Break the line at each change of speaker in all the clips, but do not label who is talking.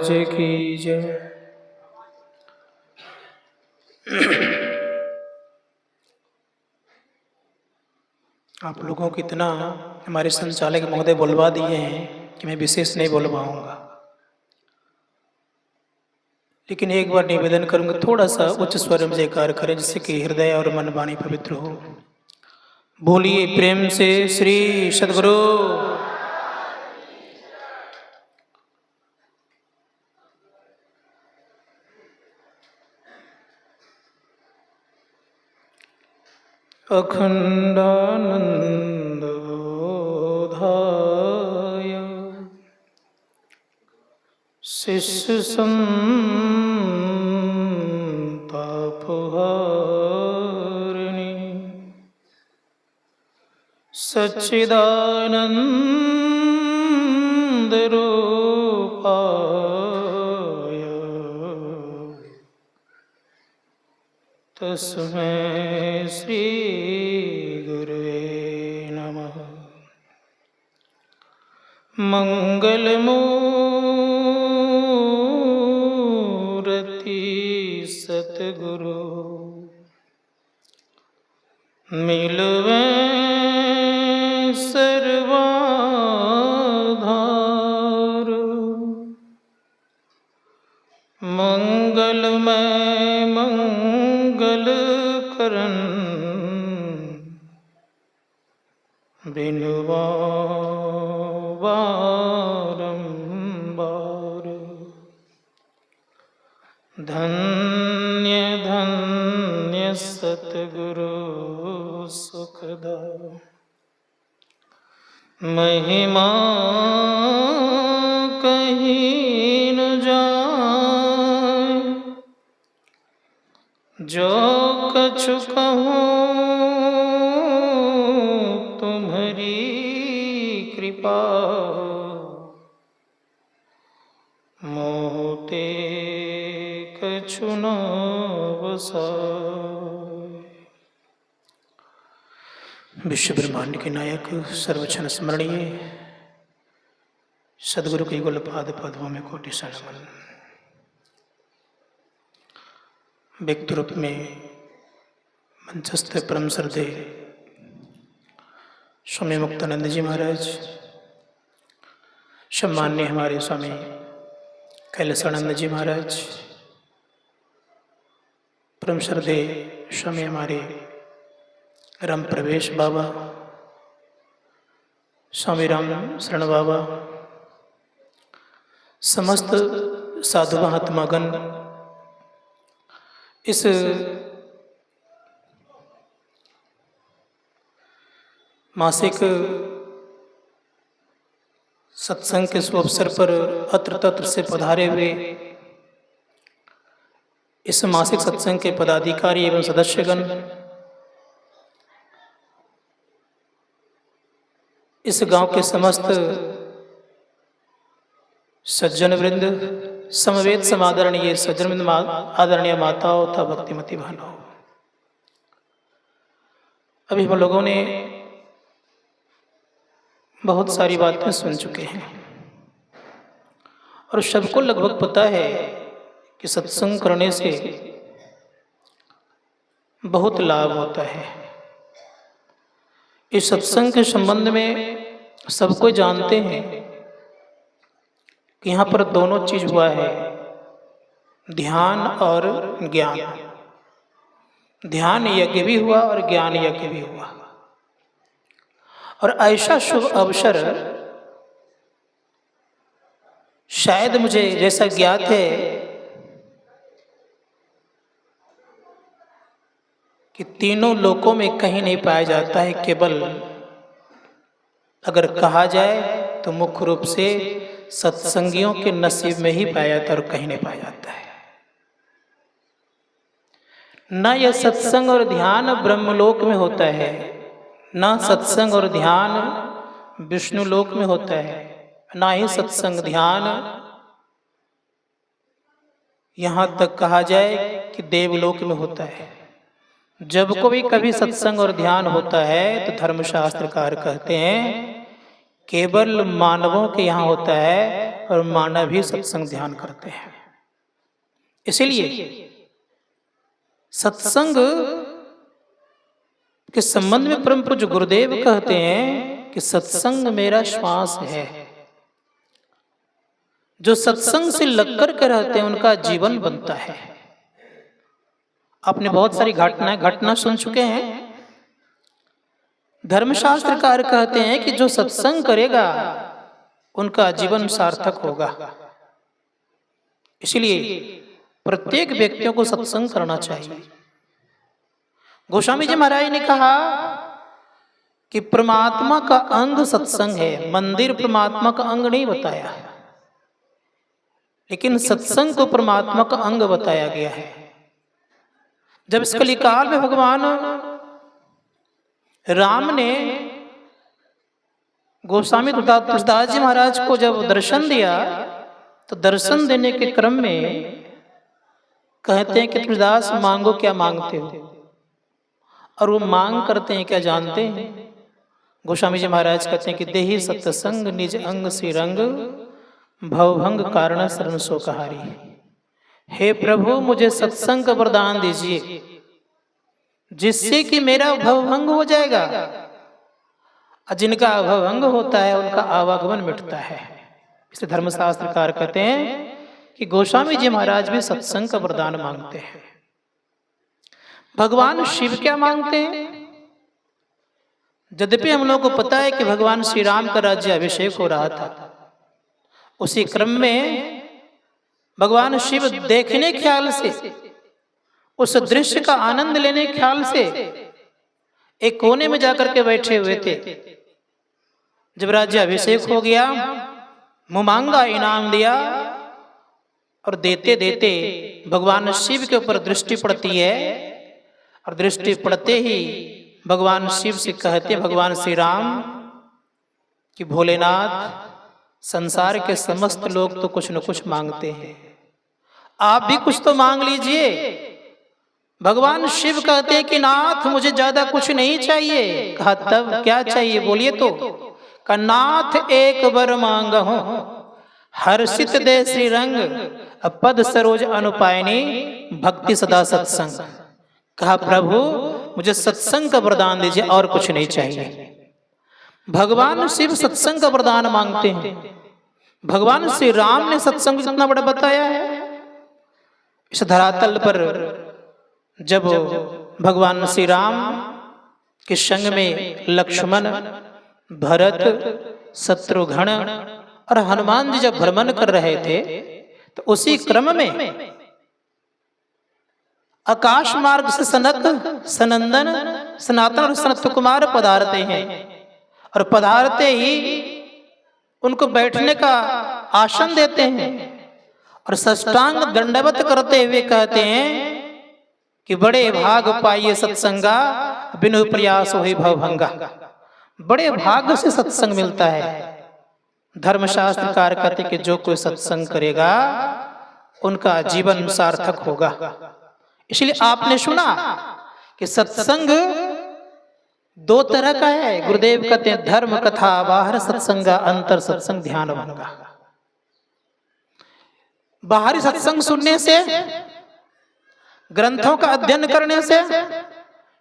महाराज की जय। आप लोगों को इतना हमारे संचालक महोदय बुलवा दिए हैं कि मैं विशेष नहीं बोल पाऊंगा, लेकिन एक बार निवेदन करूंगा, थोड़ा सा उच्च स्वर में जयकार करें जिससे कि हृदय और मन वाणी पवित्र हो। बोलिए प्रेम से श्री सद्गुरु। अखंडानंद बोधाय शिष्य संतापहारिणी सच्चिदानंद रूपाय तस्मै श्री गुरुवे नमः। मंगलमूर्ति सतगुरु मिलवे सर्वाधार। मंगलमय मंगल करन बिनुआ बारंबार। धन्य धन्य सतगुरु सुखदा महिमा कहीं न जाए। जो कछु कहूँ तुम्हारी कृपा मोते कछु न बसाए। विश्व ब्रह्मांड के नायक सर्वक्षण स्मरणीय सदगुरु के युगल पाद पद्मों में कोटि शरण। व्यक्ति रूप में मंचस्थ परम श्रद्धे स्वामी मुक्तानंद जी महाराज, सम्मान्य हमारे स्वामी कैलासानंद जी महाराज, परम श्रद्धे स्वामी हमारे राम प्रवेश बाबा, स्वामी राम शरण बाबा, समस्त साधु महात्मागण, इस मासिक सत्संग के शुभ अवसर पर अत्र तत्र से पधारे हुए इस मासिक सत्संग के पदाधिकारी एवं सदस्यगण, इस गांव के समस्त सज्जन वृंद, समवेत समादरणीय सज्जन वृंद, आदरणीय माताओं तथा भक्तिमती बहनों, अभी हम लोगों ने बहुत सारी बातें सुन चुके हैं और सबको लगभग पता है कि सत्संग करने से बहुत लाभ होता है। इस सत्संग के संबंध में सब कोई जानते हैं कि यहाँ पर दोनों चीज हुआ है, ध्यान और ज्ञान। ध्यान यज्ञ भी हुआ और ज्ञान यज्ञ भी हुआ। और ऐसा शुभ अवसर शायद मुझे जैसा ज्ञात है कि तीनों लोकों में कहीं नहीं पाया जाता है, केवल अगर कहा जाए तो मुख्य रूप से सत्संगियों के नसीब में ही पाया जाता है और कहीं नहीं पाया जाता है। न यह सत्संग और ध्यान ब्रह्मलोक में होता है, न सत्संग और ध्यान विष्णु लोक में होता है, ना ही सत्संग ध्यान यहाँ तक कहा जाए कि देवलोक में होता है। जब को भी कभी सत्संग और ध्यान होता है तो धर्मशास्त्रकार कहते हैं केवल मानवों के यहाँ होता है और मानव ही सत्संग ध्यान करते हैं। इसीलिए सत्संग के संबंध में परम पूज्य गुरुदेव कहते हैं कि सत्संग मेरा श्वास है। जो सत्संग से लग कर के रहते हैं उनका जीवन बनता है। आपने बहुत सारी घटना सुन चुके हैं। धर्मशास्त्रकार कहते हैं कि जो सत्संग करेगा उनका जीवन सार्थक होगा। इसलिए प्रत्येक व्यक्तियों को सत्संग करना चाहिए। गोस्वामी जी महाराज ने कहा कि परमात्मा का अंग सत्संग है। मंदिर परमात्मा का अंग नहीं बताया, लेकिन सत्संग को परमात्मा का अंग बताया गया है। जब इस कलिकाल में भगवान राम ने गोस्वामी तुलसीदास जी महाराज को जब दर्शन दिया तो दर्शन देने के क्रम में कहते हैं कि तुलसीदास मांगो क्या मांगते हो, और वो मांग करते हैं क्या जानते हैं? गोस्वामी जी महाराज कहते हैं कि देहि सत्संग निज अंग से रंग भवभंग कारण शरण शोकहारी। हे प्रभु मुझे सत्संग का वरदान दीजिए जिससे कि मेरा भवभंग हो जाएगा। जिनका भवभंग होता है उनका आवागमन मिटता है। इसलिए धर्मशास्त्रकार कहते हैं कि गोस्वामी जी महाराज भी सत्संग का वरदान मांगते हैं। भगवान शिव क्या मांगते हैं? यद्यपि हम लोगों को पता है कि भगवान श्री राम का राज्य अभिषेक हो रहा था, उसी क्रम में भगवान शिव देखने ख्याल से, उस दृश्य का आनंद लेने ख्याल से एक कोने में जाकर के बैठे हुए थे। जब राज्य अभिषेक हो गया, मुमांगा इनाम दिया और देते देते भगवान शिव के ऊपर दृष्टि पड़ती है, और दृष्टि पड़ते ही भगवान शिव से कहते भगवान श्री राम कि भोलेनाथ संसार के समस्त लोग तो कुछ न कुछ मांगते हैं, आप भी कुछ तो मांग लीजिए। भगवान शिव कहते हैं कि नाथ मुझे ज्यादा कुछ नहीं चाहिए। कहा तब क्या चाहिए बोलिए तो? कहा नाथ एक वर मांगहु हर्षित दे श्री रंग पद सरोज अनुपायनी भक्ति सदा सत्संग। कहा प्रभु मुझे सत्संग का वरदान दीजिए और कुछ नहीं चाहिए। भगवान शिव सत्संग का वरदान मांगते हैं। भगवान श्री राम ने सत्संग कितना बड़ा बताया है। इस धरातल पर जब भगवान श्री राम के संग में लक्ष्मण, भरत, शत्रुघ्न और हनुमान जी जब भ्रमण कर रहे थे तो उसी क्रम में आकाश मार्ग से सनक, सनंदन, सनातन और सनत कुमार पधारते हैं, और पधारते ही उनको बैठने का आसन देते हैं और साष्टांग दंडवत करते हुए कहते हैं कि बड़े भाग पाइए सत्संगा बिनु प्रयास होई भवभंगा। बड़े भाग से सत्संग मिलता है। धर्मशास्त्रकार कहते कि जो कोई सत्संग करेगा उनका जीवन सार्थक होगा। इसलिए आपने सुना कि सत्संग दो तरह का है। गुरुदेव कहते हैं धर्म कथा बाहर सत्संगा अंतर सत्संग ध्यान भंगा। बाहरी सत्संग सुनने से, ग्रंथों का अध्ययन करने से,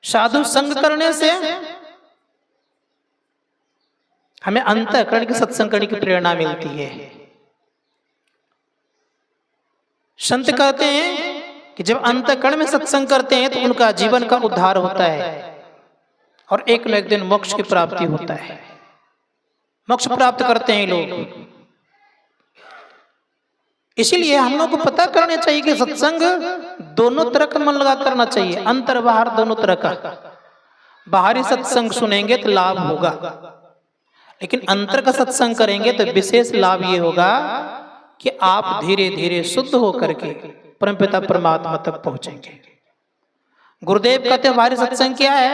साधु संग करने से हमें अंतःकरण के सत्संग करने की प्रेरणा मिलती है। संत कहते हैं कि जब अंतःकरण में सत्संग करते हैं तो उनका जीवन का उद्धार होता है और एक न एक दिन मोक्ष की प्राप्ति होता है। मोक्ष प्राप्त करते हैं लोग। इसीलिए हम लोग को पता करना चाहिए कि सत्संग दोनों तरह का मन लगा करना चाहिए, अंतर बाहर दोनों तरह का। बाहरी सत्संग सुनेंगे तो लाभ होगा, लेकिन अंतर का सत्संग करेंगे तो विशेष लाभ ये होगा कि आप धीरे धीरे शुद्ध होकर के परमपिता परमात्मा तक पहुंचेंगे। गुरुदेव कहते हैं बाहरी सत्संग क्या है,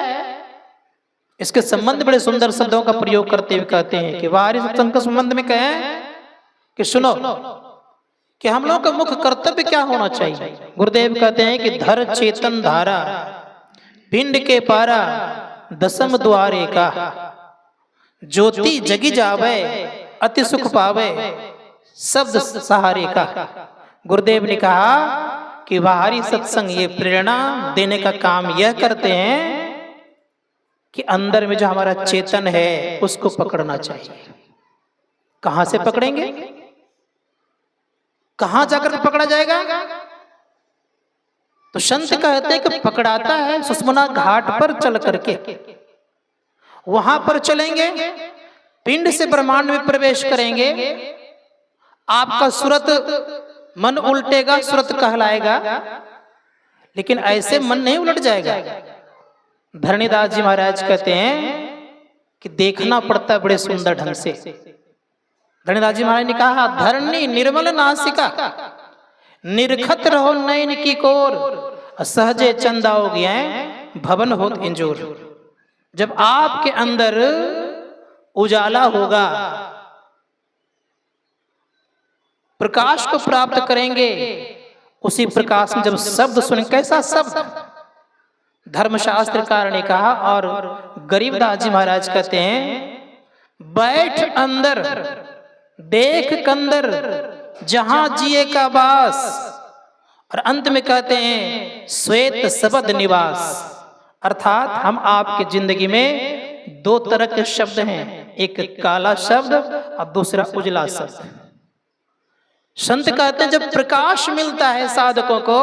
इसके संबंध बड़े सुंदर शब्दों का प्रयोग करते हुए कहते हैं कि बाहरी सत्संग के संबंध में कहें कि सुनो कि हम लोगों का मुख्य कर्तव्य क्या होना चाहिए। गुरुदेव कहते हैं कि धर चेतन धारा पिंड के पारा दसम द्वारे का ज्योति जगी जावे अति सुख पावे शब्द सहारे का। गुरुदेव ने कहा कि बाहरी सत्संग ये प्रेरणा देने का काम यह करते हैं कि अंदर में जो हमारा चेतन है उसको पकड़ना चाहिए। कहां से पकड़ेंगे? कहां जाकर पकड़ा जाएगा? तो संत कहते हैं कि पकड़ाता है सुषमना घाट पर चल करके। वहां पर चलेंगे, पिंड से ब्रह्मांड में प्रवेश करेंगे, आपका सुरत मन उल्टेगा, सुरत कहलाएगा, लेकिन ऐसे मन नहीं उलट जाएगा। धरणीदास जी महाराज कहते हैं कि देखना पड़ता है बड़े सुंदर ढंग से। धरणीदास जी महाराज ने कहा, धरणी निर्मल नासिका निरखत रहो नयन की कोर सहजे चंदाओ ज्ञान भवन होत इंजोर। जब आपके अंदर उजाला होगा, प्रकाश को प्राप्त करेंगे, उसी प्रकाश में जब शब्द सुने, कैसा शब्द? धर्मशास्त्रकार ने कहा और गरीबदास जी महाराज कहते हैं, बैठ अंदर देख कंदर जहां जिए का वास। और अंत में कहते हैं श्वेत शब्द निवास। अर्थात हम आपकी जिंदगी में दो तरह के शब्द हैं, एक काला शब्द और दूसरा उजला शब्द। संत कहते हैं जब प्रकाश मिलता है साधकों को,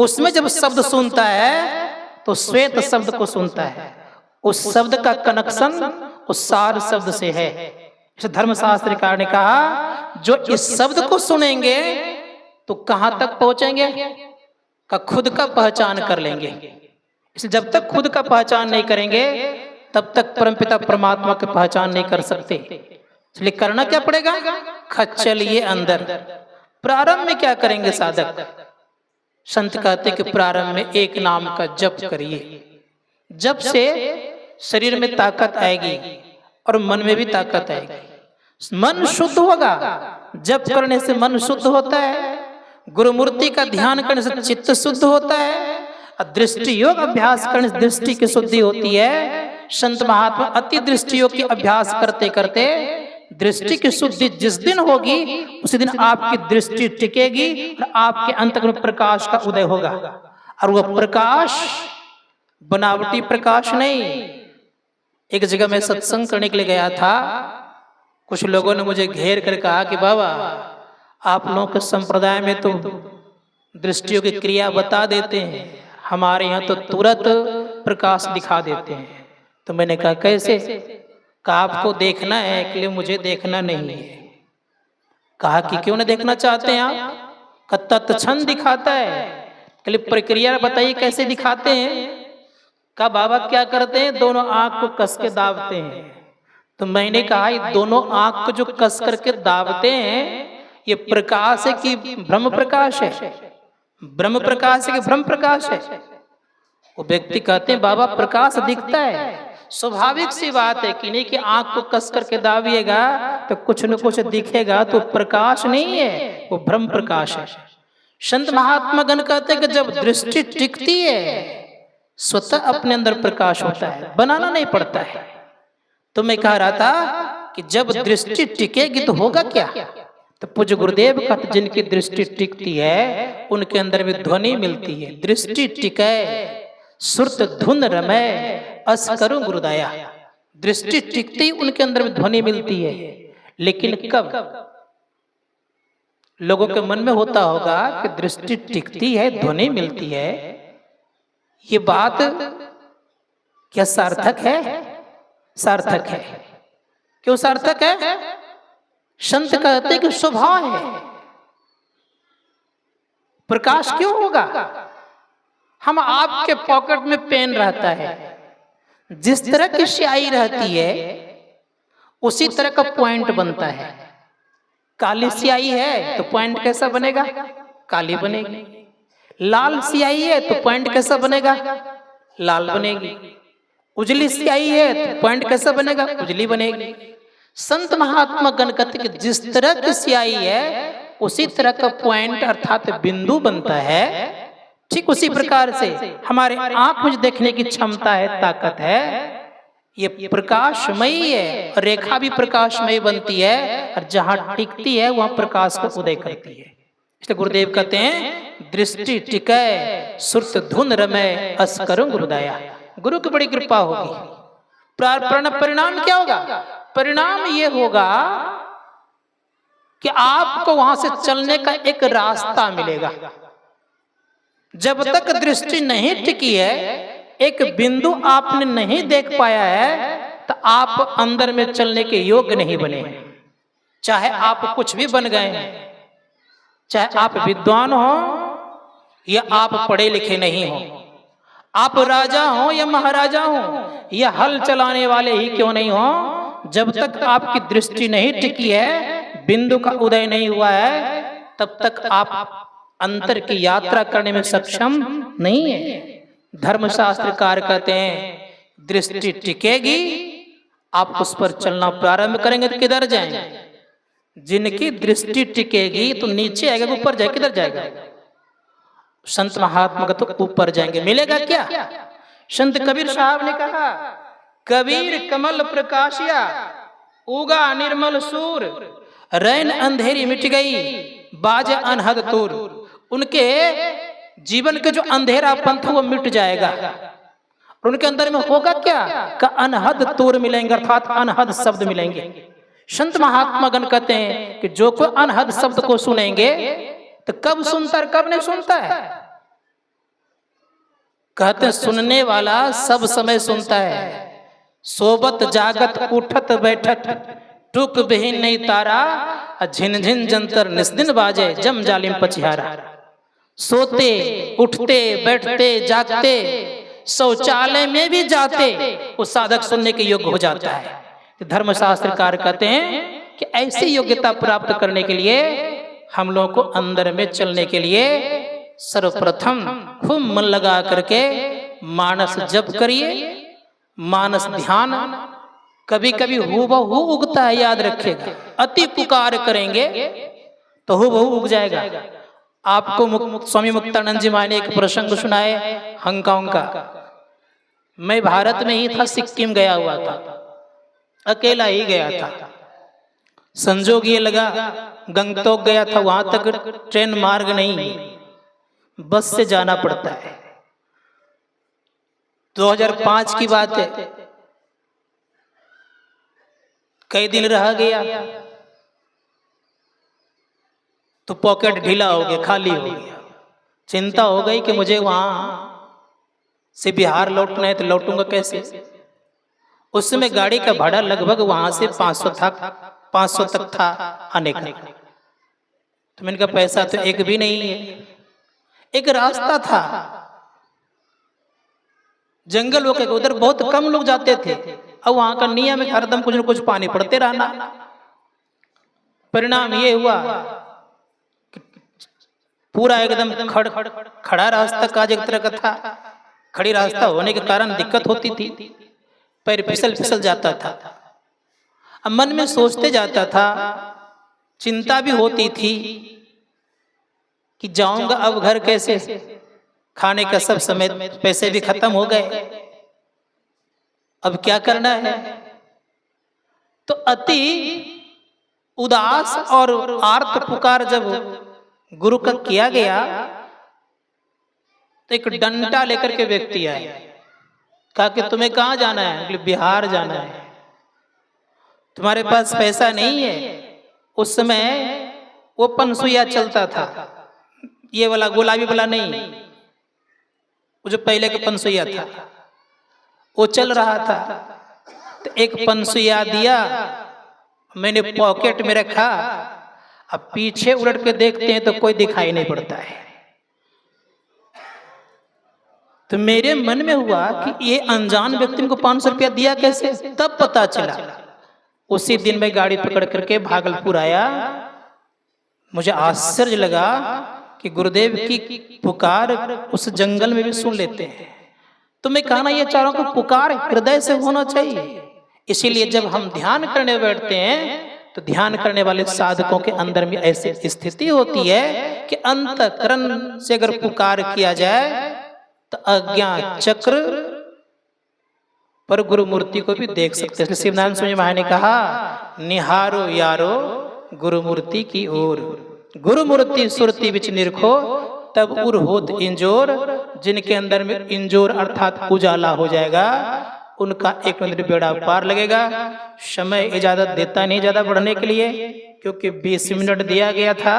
उसमें जब शब्द सुनता है तो श्वेत शब्द को सुनता है। उस शब्द का कनेक्शन उस सार शब्द से है। धर्मशास्त्रकार ने कहा जो इस शब्द को सुनेंगे तो कहां तक पहुंचेंगे? का खुद का पहचान कर लेंगे। इसलिए जब तक खुद का पहचान नहीं करेंगे तब तक परमपिता परमात्मा की पहचान नहीं कर सकते। इसलिए करना क्या पड़ेगा? चलिए अंदर। प्रारंभ में क्या करेंगे साधक? संत कहते कि प्रारंभ में एक नाम का जप करिए। जप से शरीर में ताकत आएगी और मन में भी ताकत आएगी। मन शुद्ध होगा। जप करने से मन शुद्ध होता है, गुरुमूर्ति का ध्यान करने से चित्त शुद्ध होता है, दृष्टि योग अभ्यास करने से दृष्टि की शुद्धि होती है। संत महात्मा अति दृष्टि योग की अभ्यास करते करते दृष्टि की शुद्धि जिस दिन होगी उसी दिन आपकी दृष्टि टिकेगी और आपके अंतःकरण में प्रकाश का उदय होगा। और वह प्रकाश बनावटी प्रकाश नहीं। एक जगह मैं सत्संग करने के लिए गया था, कुछ लोगों ने मुझे घेर कर कहा कि बाबा आप लोगों के संप्रदाय में तो दृष्टियों की क्रिया बता देते हैं, हमारे यहाँ तो तुरंत प्रकाश दिखा देते हैं। तो मैंने कहा कैसे? कहा आपको देखना है, इसलिए मुझे देखना नहीं है। कहा कि क्यों नहीं देखना चाहते हैं आप? का तत्क्षण दिखाता है। इसलिए प्रक्रिया बताइए कैसे दिखाते हैं? का बाबा क्या करते हैं? दोनों आंख को कस के दाबते हैं। तो मैंने कहा ये दोनों आंख को जो कस करके दाबते हैं ये प्रकाश है कि ब्रह्म प्रकाश है? ब्रह्म प्रकाश है कि भ्रम प्रकाश है? वो व्यक्ति कहते हैं बाबा प्रकाश दिखता है। स्वाभाविक सी बात है कि नहीं कि आंख को कस करके दाबिएगा तो कुछ न कुछ दिखेगा, तो प्रकाश नहीं है, वो भ्रम प्रकाश है। संत महात्मा गण कहते हैं कि जब दृष्टि टिकती है स्वतः अपने अंदर प्रकाश होता है, बनाना नहीं पड़ता है। तो मैं कह रहा था कि जब दृष्टि टिकेगी तो होगा क्या? तो पूज्य गुरुदेव कहते जिनकी दृष्टि टिकती है उनके अंदर में ध्वनि मिलती है। दृष्टि टिके सुरत धुन रमय अस करो गुरुदया। दृष्टि टिकती उनके अंदर में ध्वनि मिलती है। लेकिन कब? लोगों के मन में होता होगा कि दृष्टि टिकती है, ध्वनि मिलती है, ये बात क्या सार्थक है? सार्थक है। क्यों सार्थक है? संत कहते कि स्वभाव है। प्रकाश क्यों होगा? हम आपके पॉकेट में पेन रहता है, जिस तरह की स्याही रहती है उसी तरह का पॉइंट बनता है। काली स्याही है तो पॉइंट कैसा बनेगा? काली बनेगी। लाल स्याही है तो पॉइंट कैसा बनेगा? लाल बनेगी। उजली स्याही है तो पॉइंट कैसा बनेगा? उजली बनेगी। संत महात्मा गण कहते कि जिस तरह की स्याही है उसी तरह का पॉइंट अर्थात बिंदु बनता है। ठीक उसी प्रकार से हमारे आंख में देखने की क्षमता है, ताकत है, ये प्रकाशमयी है और रेखा भी प्रकाशमयी बनती है और जहां टिकती है वहां प्रकाश को उदय करती है। इसलिए गुरुदेव कहते हैं दृष्टि टिकै सुरत धुन रमय अस करूं गुरुदया। गुरु की बड़ी कृपा होगी। परिणाम क्या होगा? परिणाम ये होगा कि आपको वहां से चलने का एक रास्ता मिलेगा। जब तक दृष्टि नहीं टिकी है, एक बिंदु आपने नहीं देख पाया है, तो आप अंदर में चलने के योग्य नहीं बने। चाहे आप कुछ भी बन गए हैं, चाहे आप विद्वान हो या आप पढ़े लिखे नहीं हो, आप राजा हो या महाराजा हो या हल चलाने वाले ही क्यों नहीं हो, जब तक आपकी दृष्टि नहीं टिकी है, बिंदु का उदय नहीं हुआ है, तब तक आप अंतर की यात्रा करने में सक्षम नहीं है। धर्मशास्त्रकार कहते हैं दृष्टि टिकेगी, आप उस पर चलना प्रारंभ करेंगे तो किधर जाएंगे? जिनकी दृष्टि टिकेगी तो नीचे आएगा, ऊपर जाए किधर जाएगा? संत महात्मा का तो ऊपर जाएंगे। मिलेगा क्या? संत कबीर साहब ने कहा कबीर कमल प्रकाशिया उगा निर्मल सूर, रैन अंधेरी मिट गई बाजे अनहद तूर। उनके जीवन के जो अंधेरा पंथ वो मिट जाएगा और उनके अंदर में होगा क्या? का अनहद तूर मिलेंगे, अर्थात अनहद शब्द मिलेंगे। संत महात्मा गण कहते हैं कि जो कोई अनहद शब्द को सुनेंगे तो कब सुनता है कब नहीं सुनता है? कहते हैं सुनने वाला सब समय सुनता है, सोबत जागत उठत बैठत टूक बिहीन नहीं तारा, झिनझिन जंतर निस्दिन बाजे जम जालिम पचिहारा। सोते उठते बैठते जागते शौचालय में भी जाते वो साधक सुनने के योग्य हो जाता है। धर्मशास्त्रकार कहते हैं कि ऐसी योग्यता प्राप्त करने के लिए हम लोगों को अंदर में चलने के लिए सर्वप्रथम खूब मन लगा करके मानस जप करिए। मानस ध्यान कभी कभी हूबहू उगता है, याद रखिएगा। अति पुकार करेंगे तो हूबहू उग जाएगा। आपको स्वामी मुक्तानंद जी महाराज ने एक प्रसंग सुनाए हांगकांग का। मैं भारत में ही था, सिक्किम गया हुआ था, अकेला ही गया था। संजोग ये लगा गंगटोक गया था, वहां तक ट्रेन मार्ग नहीं, बस से जाना पड़ता है। 2005 की बात है। कई दिन रह गया तो पॉकेट ढीला हो गया, खाली हो गया। चिंता हो गई कि मुझे वहां से बिहार लौटना है, तो लौटूंगा कैसे? उस समय गाड़ी का भाड़ा लगभग वहां से 500 तक था आने का। तो मैंने कहा पैसा तो एक भी नहीं है। एक रास्ता था जंगलों के, उधर बहुत कम लोग जाते थे। अब वहां का नियम है हरदम कुछ न कुछ पानी पड़ते रहना। परिणाम ये हुआ पूरा एकदम खड़ा रास्ता काज एक तरह का था। खड़ी रास्ता होने के कारण दिक्कत होती थी, पैर फिसल जाता था। अब मन में सोचते जाता था, चिंता भी होती थी कि जाऊंगा अब घर कैसे, खाने का सब समय, पैसे भी खत्म हो गए, अब क्या करना है। तो अति उदास और आर्त पुकार जब गुरु का किया गया तो एक डंडा लेकर के व्यक्ति आए, कहा कि तुम्हें कहाँ जाना है? बिहार जाना है। तुम्हारे पास पैसा नहीं है? उस समय वो पनसुइया चलता था, ये वाला गुलाबी वाला नहीं, वो जो पहले का पनसुइया था वो चल रहा था। तो एक पनसुइया दिया, मैंने पॉकेट में रखा। अब पीछे उलट के देखते हैं तो कोई दिखाई नहीं पड़ता है। तो मेरे मन में हुआ कि ये अनजान व्यक्ति को 500 रुपया दिया कैसे? तब पता चला। उसी दिन मैं गाड़ी पकड़ करके भागलपुर आया। मुझे आश्चर्य लगा कि गुरुदेव की पुकार उस जंगल में भी सुन लेते हैं। तो मैं कहना ये चाह रहा हूं कि पुकार हृदय से होना चाहिए। इसीलिए जब हम ध्यान करने बैठते हैं तो ध्यान करने वाले साधकों के अंदर में ऐसी स्थिति होती है कि अंतःकरण से अगर पुकार किया जाए तो अज्ञात चक्र पर गुरु मूर्ति को भी देख सकते हैं। इसलिए शिवनारायण स्वामी महाराज ने कहा, निहारो यारो गुरु मूर्ति की ओर, गुरु मूर्ति सुरति बिच निरखो, तब उर होत इंजोर। जिनके अंदर में इंजोर अर्थात उजाला हो जाएगा, उनका एक मंदिर बेड़ा पार लगेगा। समय इजाजत देता नहीं ज्यादा बढ़ने के लिए, क्योंकि 20 मिनट दिया गया था।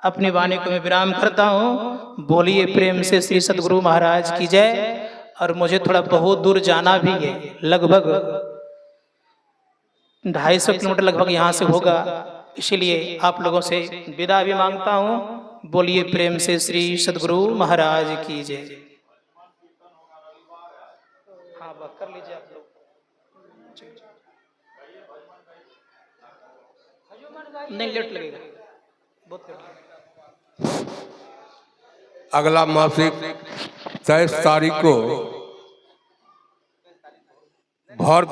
अपनी वाणी को मैं विराम करता हूँ। बोलिए प्रेम से श्री सद्गुरु महाराज की जय। और मुझे थोड़ा बहुत दूर जाना भी है, लगभग 250 किलोमीटर लगभग यहाँ से होगा, इसलिए आप लोगों से विदा भी मांगता हूँ। बोलिए प्रेम से श्री सद्गुरु महाराज की जय। हाँ कर लीजिए आप लोग। नहीं लेट लगेगा, बहुत लेट लगेगा।
अगला मासिक 23 तारीख को भर